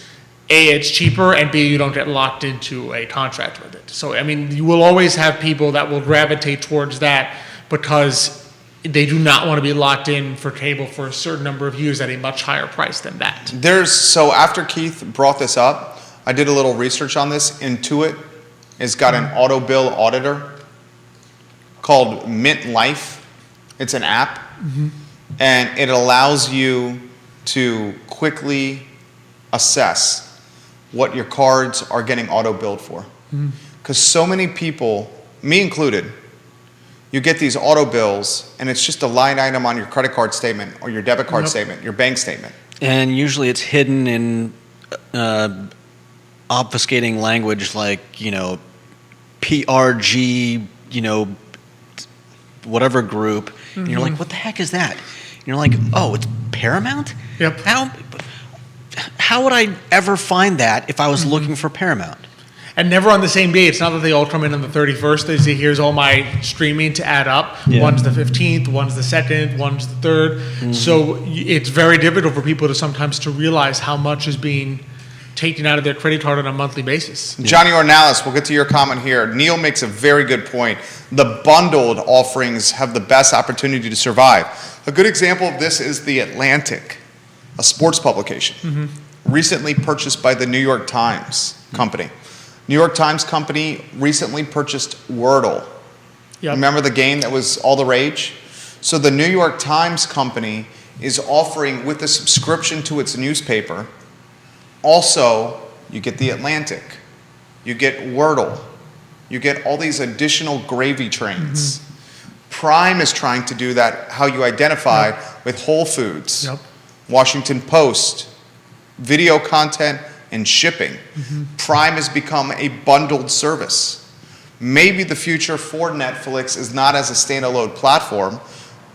A, it's cheaper, and B, you don't get locked into a contract with it. So, I mean, you will always have people that will gravitate towards that because they do not want to be locked in for cable for a certain number of years at a much higher price than that. So after Keith brought this up, I did a little research on this. Intuit has got an auto bill auditor called Mint Life. It's an app, and it allows you to quickly assess what your cards are getting auto billed for. Because so many people, me included, you get these auto bills and it's just a line item on your credit card statement or your debit card statement, your bank statement. And usually it's hidden in obfuscating language like, PRG, whatever group. And you're like, what the heck is that? And you're like, oh, it's Paramount? Yep. How would I ever find that if I was looking for Paramount? And never on the same day. It's not that they all come in on the 31st. They say, here's all my streaming to add up. Yeah. One's the 15th, one's the 2nd, one's the 3rd. So it's very difficult for people to sometimes to realize how much is being taken out of their credit card on a monthly basis. Johnny Ornalis, we'll get to your comment here. Neil makes a very good point. The bundled offerings have the best opportunity to survive. A good example of this is The Atlantic, a sports publication, recently purchased by the New York Times Company. New York Times Company recently purchased Wordle. Yep. Remember the game that was all the rage? So the New York Times Company is offering, with a subscription to its newspaper, also you get The Atlantic, you get Wordle, you get all these additional gravy trains. Prime is trying to do that, how you identified with Whole Foods, Washington Post, video content, and shipping. Prime has become a bundled service. Maybe the future for Netflix is not as a standalone platform.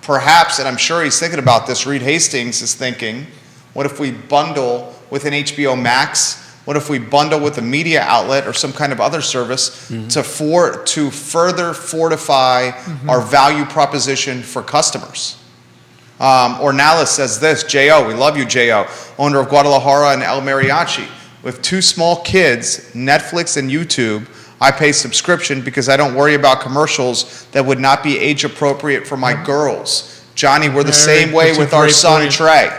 Perhaps, and I'm sure he's thinking about this, Reed Hastings is thinking, what if we bundle with an HBO Max? What if we bundle with a media outlet or some kind of other service to further fortify our value proposition for customers? Ornalis says this, J.O., we love you, J.O., owner of Guadalajara and El Mariachi. With 2 small kids, Netflix and YouTube, I pay subscription because I don't worry about commercials that would not be age appropriate for my girls. Johnny, we're the same way with our son, Trey.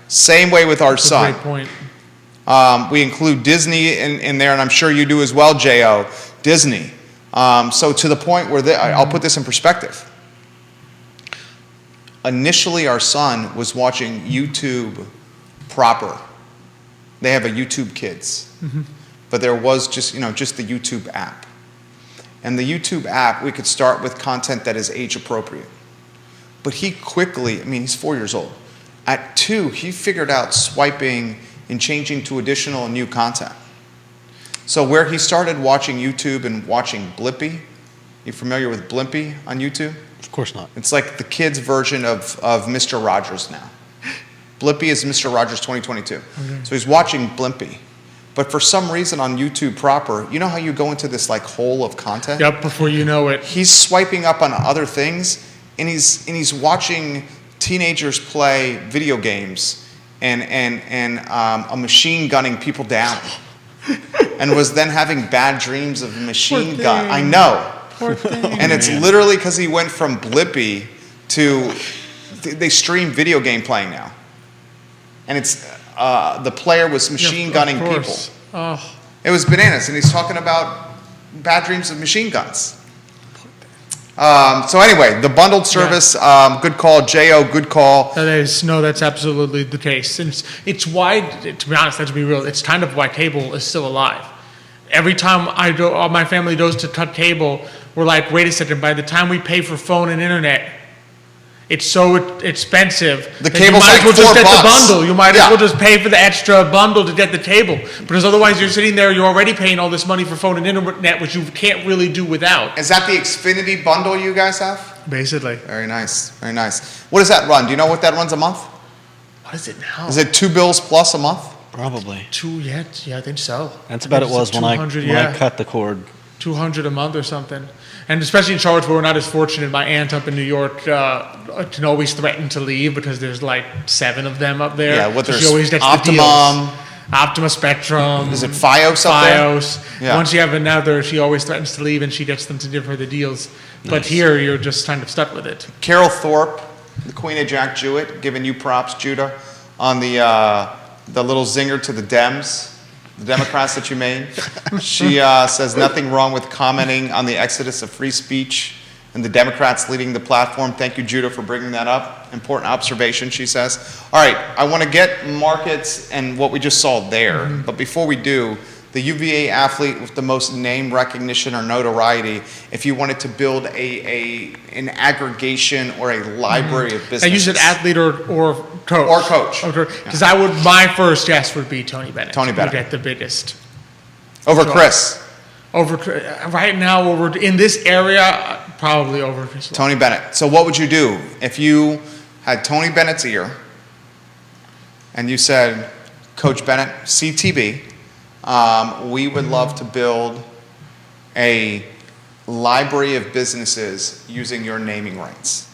Same way with our son. Great point. We include Disney in there, and I'm sure you do as well, J.O., Disney. So to the point where I'll put this in perspective. Initially, our son was watching YouTube proper. They have a YouTube Kids, but there was just the YouTube app. And the YouTube app, we could start with content that is age appropriate. But he quickly, he's 4 years old. At 2, he figured out swiping and changing to additional and new content. So where he started watching YouTube and watching Blippy, you familiar with Blippy on YouTube? Of course not. It's like the kids' version of Mr. Rogers now. Blippy is Mr. Rogers 2022. Okay. So he's watching Blippy. But for some reason on YouTube proper, you know how you go into this hole of content? Yep, before you know it. He's swiping up on other things, and he's watching teenagers play video games and a machine gunning people down. And was then having bad dreams of machine gun. I know. Poor thing. And it's literally because he went from Blippy to, they stream video game playing now. And it's, the player was machine gunning people. Oh. It was bananas, and he's talking about bad dreams of machine guns. So anyway, the bundled service, good call. J.O., good call. That's absolutely the case. And it's why, to be honest, let's be real, it's kind of why cable is still alive. Every time my family goes to cut cable, we're like, wait a second, by the time we pay for phone and internet, It's so expensive. The that cable's you might like as well just $4. get the bundle. You might as Yeah. well just pay for the extra bundle to get the cable. Because otherwise you're sitting there, you're already paying all this money for phone and internet, which you can't really do without. Is that the Xfinity bundle you guys have? Basically. Very nice, very nice. What does that run? Do you know what that runs a month? What is it now? Is it 2 bills plus a month? Probably. Yeah, I think so. That's about it was when I 200, cut the cord. 200 a month or something. And especially in Charlotte, where we're not as fortunate, my aunt up in New York can always threaten to leave because there's like 7 of them up there. Yeah, what So there's she always gets the Optimum. deals. Optima Spectrum. Is it Fios up there? Fios. Yeah. Once you have another, she always threatens to leave and she gets them to give her the deals. But here, you're just kind of stuck with it. Carol Thorpe, the Queen of Jack Jewett, giving you props, Judah, on the little zinger to the Dems, the Democrats that you made. She says nothing wrong with commenting on the exodus of free speech and the Democrats leading the platform. Thank you, Judah, for bringing that up. Important observation, she says. All right, I want to get markets and what we just saw there. But before we do, the UVA athlete with the most name recognition or notoriety, if you wanted to build an aggregation or a library of businesses. And you said athlete or coach. Or coach. Because my first guess would be Tony Bennett. Tony Bennett. Would get the biggest. Over Chris. Right now, in this area, probably over Chris. Tony Bennett. So what would you do if you had Tony Bennett's ear and you said, Coach Bennett, CTB, we would love to build a library of businesses using your naming rights.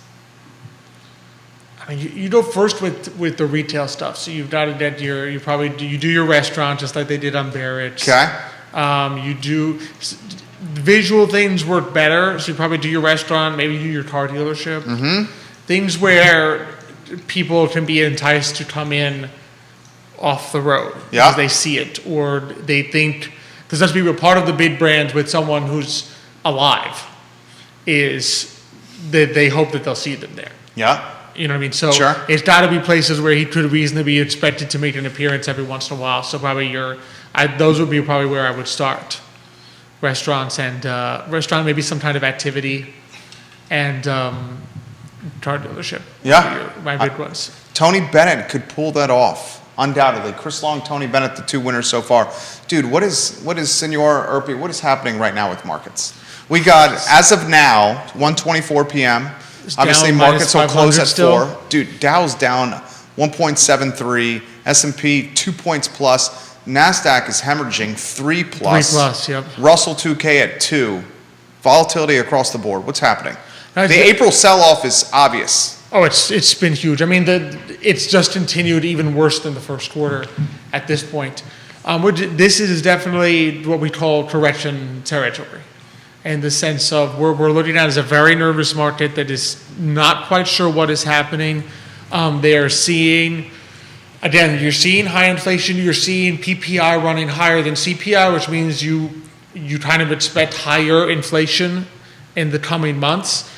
I mean, you go first with the retail stuff. So you've got to get you do your restaurant just like they did on Barrett's. Okay. You do visual things work better. So you probably do your restaurant, maybe do your car dealership. Mm-hmm. Things where people can be enticed to come in off the road because they see it or they think, because let's be real, part of the big brand with someone who's alive is that they hope that they'll see them there. Yeah. You know what I mean? So Sure. It's got to be places where he could reasonably be expected to make an appearance every once in a while. So probably those would be probably where I would start. Restaurants and maybe some kind of activity, and car dealership. Yeah. My big ones. Tony Bennett could pull that off, undoubtedly. Chris Long, Tony Bennett, the 2 winners so far. Dude, what is Senor Erpe, what is happening right now with markets? We got, as of now, 1:24 p.m. Obviously, down markets will close at still. 4. Dude, Dow's down 1.73, S&P 2 points plus, NASDAQ is hemorrhaging 3 plus. 3 plus, yep. Russell 2K at 2. Volatility across the board. What's happening? Nice. The April sell-off is obvious. Oh, it's been huge. I mean, it's just continued even worse than the first quarter at this point. This is definitely what we call correction territory, in the sense of we're looking at as a very nervous market that is not quite sure what is happening. They are seeing, again, you're seeing high inflation. You're seeing PPI running higher than CPI, which means you kind of expect higher inflation in the coming months.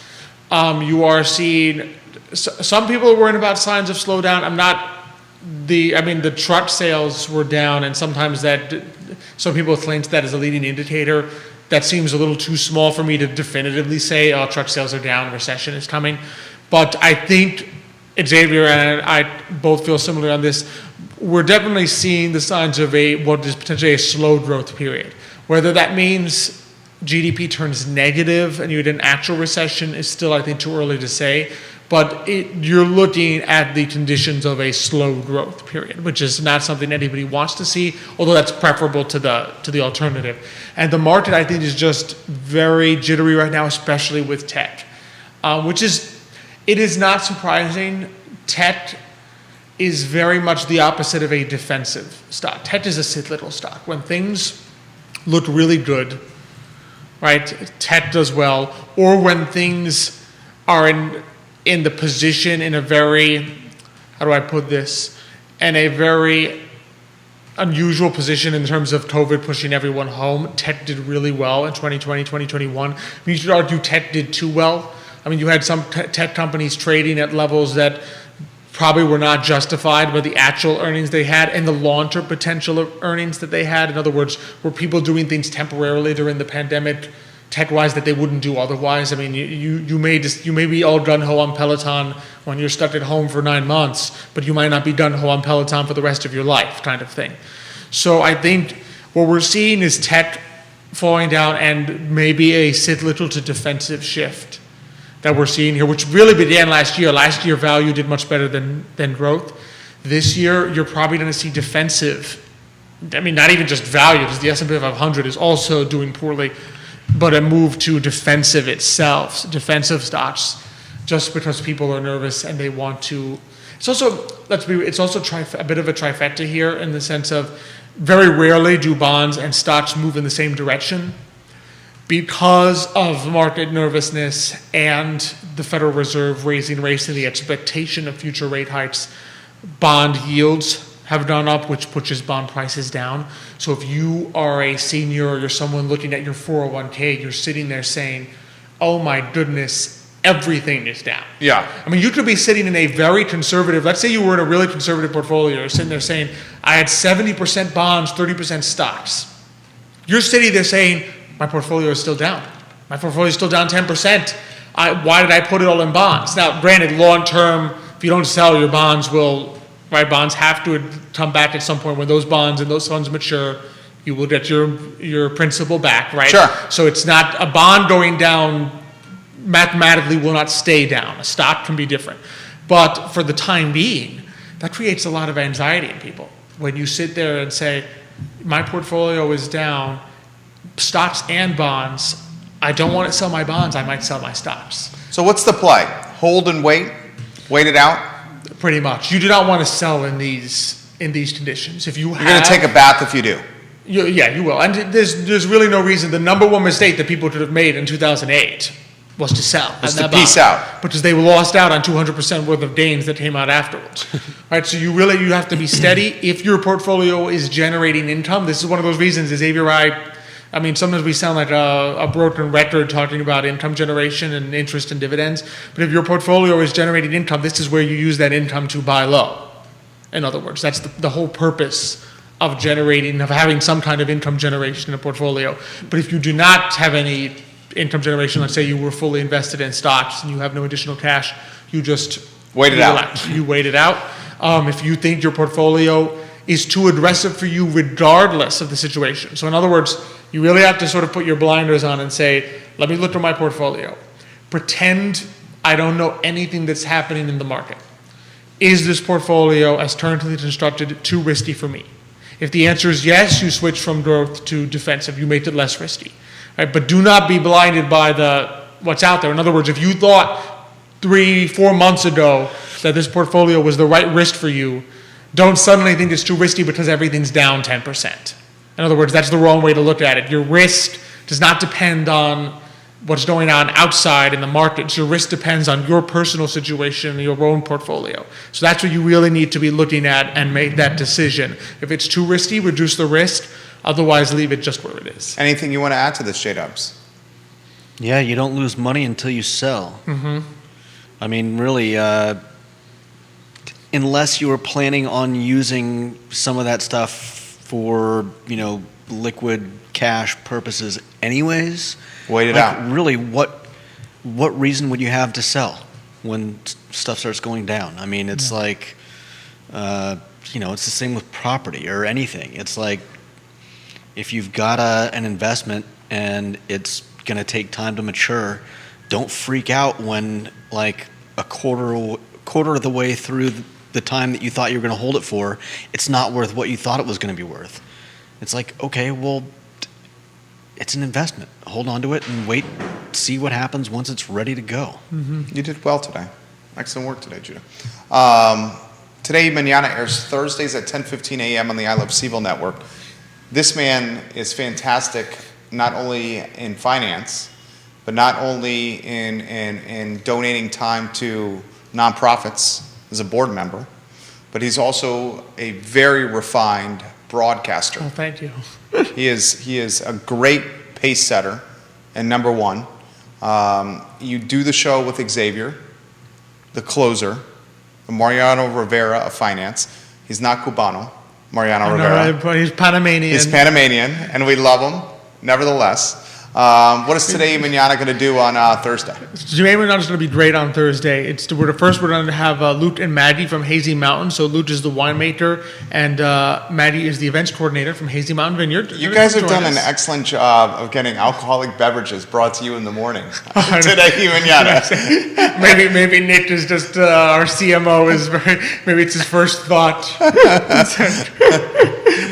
You are seeing some people are worrying about signs of slowdown. The truck sales were down, and sometimes some people claim that as a leading indicator. That seems a little too small for me to definitively say, oh, truck sales are down, recession is coming. But I think Xavier and I both feel similar on this. We're definitely seeing the signs of what is potentially a slow growth period. Whether that means GDP turns negative and you had an actual recession is still, I think, too early to say. But you're looking at the conditions of a slow growth period, which is not something anybody wants to see, although that's preferable to the alternative. And the market, I think, is just very jittery right now, especially with tech, it is not surprising. Tech is very much the opposite of a defensive stock. Tech is a cyclical stock. When things look really good, right, tech does well, or when things are in the position in a very, how do I put this, in a very unusual position in terms of COVID pushing everyone home. Tech did really well in 2020, 2021. You should argue tech did too well. I mean, you had some tech companies trading at levels that probably were not justified by the actual earnings they had and the long-term potential of earnings that they had. In other words, were people doing things temporarily during the pandemic tech-wise that they wouldn't do otherwise. I mean, you may be all gung-ho on Peloton when you're stuck at home for 9 months, but you might not be gung-ho on Peloton for the rest of your life, kind of thing. So I think what we're seeing is tech falling down and maybe a cyclical to defensive shift that we're seeing here, which really began last year. Last year, value did much better than growth. This year, you're probably going to see defensive. I mean, not even just value, because the S&P 500 is also doing poorly, but a move to defensive itself, defensive stocks, just because people are nervous and they want to. It's also, it's also a bit of a trifecta here in the sense of very rarely do bonds and stocks move in the same direction. Because of market nervousness and the Federal Reserve raising rates and the expectation of future rate hikes, bond yields have gone up, which pushes bond prices down. So if you are a senior or you're someone looking at your 401k, you're sitting there saying, oh my goodness, everything is down. Yeah. I mean, you could be sitting in a very conservative, let's say you were in a really conservative portfolio, you're sitting there saying, I had 70% bonds, 30% stocks. You're sitting there saying, my portfolio is still down. My portfolio is still down 10%. Why did I put it all in bonds? Now, granted, long term, if you don't sell, your bonds will, right? Bonds have to come back at some point when those bonds and those funds mature. You will get your principal back, right? Sure. So it's not a bond going down mathematically will not stay down. A stock can be different, but for the time being, that creates a lot of anxiety in people when you sit there and say, my portfolio is down. Stocks and bonds. I don't want to sell my bonds. I might sell my stocks. So what's the play? Hold and wait it out? Pretty much. You do not want to sell in these conditions. If you're going to take a bath if you do. Yeah, you will. And there's really no reason. The number one mistake that people could have made in 2008 was to sell. Was to peace out. Because they lost out on 200% worth of gains that came out afterwards. Right? So you have to be steady. If your portfolio is generating income, this is one of those reasons, Xavier, I mean, sometimes we sound like a broken record talking about income generation and interest and dividends. But if your portfolio is generating income, this is where you use that income to buy low. In other words, that's the whole purpose of having some kind of income generation in a portfolio. But if you do not have any income generation, let's say you were fully invested in stocks and you have no additional cash, you just wait it out. You wait it out. If you think your portfolio is too aggressive for you regardless of the situation. So in other words, you really have to sort of put your blinders on and say, let me look at my portfolio. Pretend I don't know anything that's happening in the market. Is this portfolio, as currently constructed, too risky for me? If the answer is yes, you switch from growth to defensive. You make it less risky. Right? But do not be blinded by what's out there. In other words, if you thought 3-4 months ago that this portfolio was the right risk for you, don't suddenly think it's too risky because everything's down 10%. In other words, that's the wrong way to look at it. Your risk does not depend on what's going on outside in the markets. Your risk depends on your personal situation, your own portfolio. So that's what you really need to be looking at and make that decision. If it's too risky, reduce the risk. Otherwise, leave it just where it is. Anything you want to add to this, J-Dubs? Yeah, you don't lose money until you sell. Mm-hmm. I mean, really, unless you were planning on using some of that stuff for, liquid cash purposes anyways. Wait it out. Really, what reason would you have to sell when stuff starts going down? I mean, it's like, it's the same with property or anything. It's like, if you've got an investment and it's going to take time to mature, don't freak out when like a quarter of the way through the time that you thought you were going to hold it for, it's not worth what you thought it was going to be worth. It's like, okay, well, it's an investment. Hold on to it and wait, see what happens once it's ready to go. Mm-hmm. You did well today. Excellent work today, Judah. Today, Manana airs Thursdays at 10:15 a.m. on the I Love CVille network. This man is fantastic, not only in finance, but not only in donating time to nonprofits as a board member, but he's also a very refined broadcaster. Oh, thank you. He is a great pace setter and number one. You do the show with Xavier, the closer, Mariano Rivera of finance. He's not Cubano, Mariano Rivera. He's Panamanian. He's Panamanian, and we love him, nevertheless. What is Today y Mañana going to do on Thursday? Today we're not just going to be great on Thursday. We're going to have Lute and Maddie from Hazy Mountain. So Lute is the winemaker, and Maddie is the events coordinator from Hazy Mountain Vineyard. You guys have done an excellent job of getting alcoholic beverages brought to you in the morning. Today y Mañana. maybe Nick is just our CMO is maybe it's his first thought,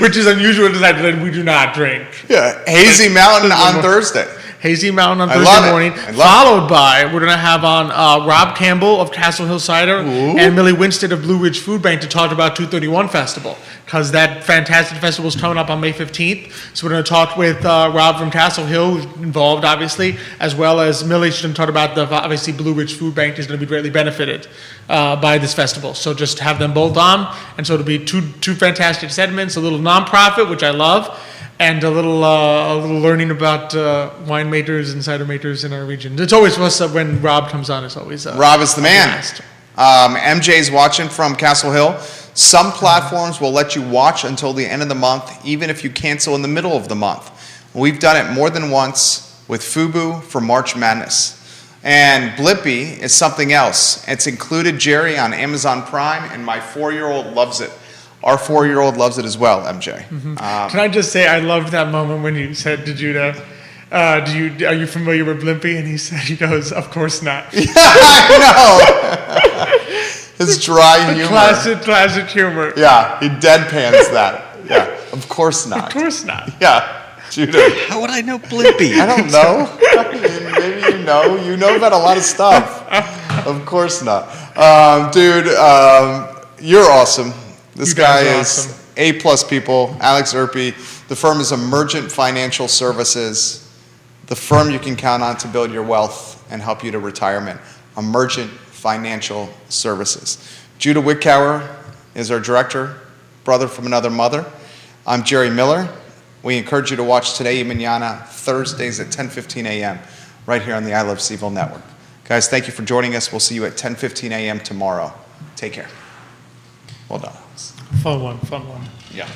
which is unusual to that we do not drink. Yeah, Hazy Mountain on Thursday. Hazy Mountain on I Thursday love it. morning, I love followed by we're going to have on Rob Campbell of Castle Hill Cider and Millie Winstead of Blue Ridge Food Bank to talk about 231 Festival, because that fantastic festival is coming up on May 15th. So we're going to talk with Rob from Castle Hill, who's involved obviously, as well as Millie. She's going to talk about obviously Blue Ridge Food Bank is going to be greatly benefited by this festival. So just have them both on, and so it'll be two fantastic segments, a little nonprofit, which I love, and a little learning about winemakers and cider makers in our region. It's always what's up when Rob comes on. It's always Rob is the man. blast. MJ's watching from Castle Hill. Some platforms will let you watch until the end of the month, even if you cancel in the middle of the month. We've done it more than once with FUBU for March Madness. And Blippy is something else. It's included, Jerry, on Amazon Prime, and my 4-year-old loves it. Our 4-year-old loves it as well, MJ. Can I just say, I loved that moment when you said to Judah, are you familiar with Blimpy? And he goes, of course not. I know. His dry humor. Classic humor. Yeah, he deadpans that. Yeah, of course not. Of course not. Yeah, Judah. How would I know Blimpy? I don't know. I mean, maybe you know. You know about a lot of stuff. Of course not. Dude, you're awesome. This You guy guys are is awesome. A-plus people. Alex Erpy. The firm is Emergent Financial Services, the firm you can count on to build your wealth and help you to retirement. Emergent Financial Services. Judah Wickower is our director, brother from another mother. I'm Jerry Miller. We encourage you to watch Today y Mañana Thursdays at 10:15 a.m. right here on the I Love Seville Network. Guys, thank you for joining us. We'll see you at 10:15 a.m. tomorrow. Take care. Well done. Fun one. Yeah.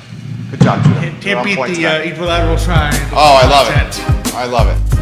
Good job, Judah. You're Can't on beat point the tonight. equilateral triangle. Oh, I love it. I love it.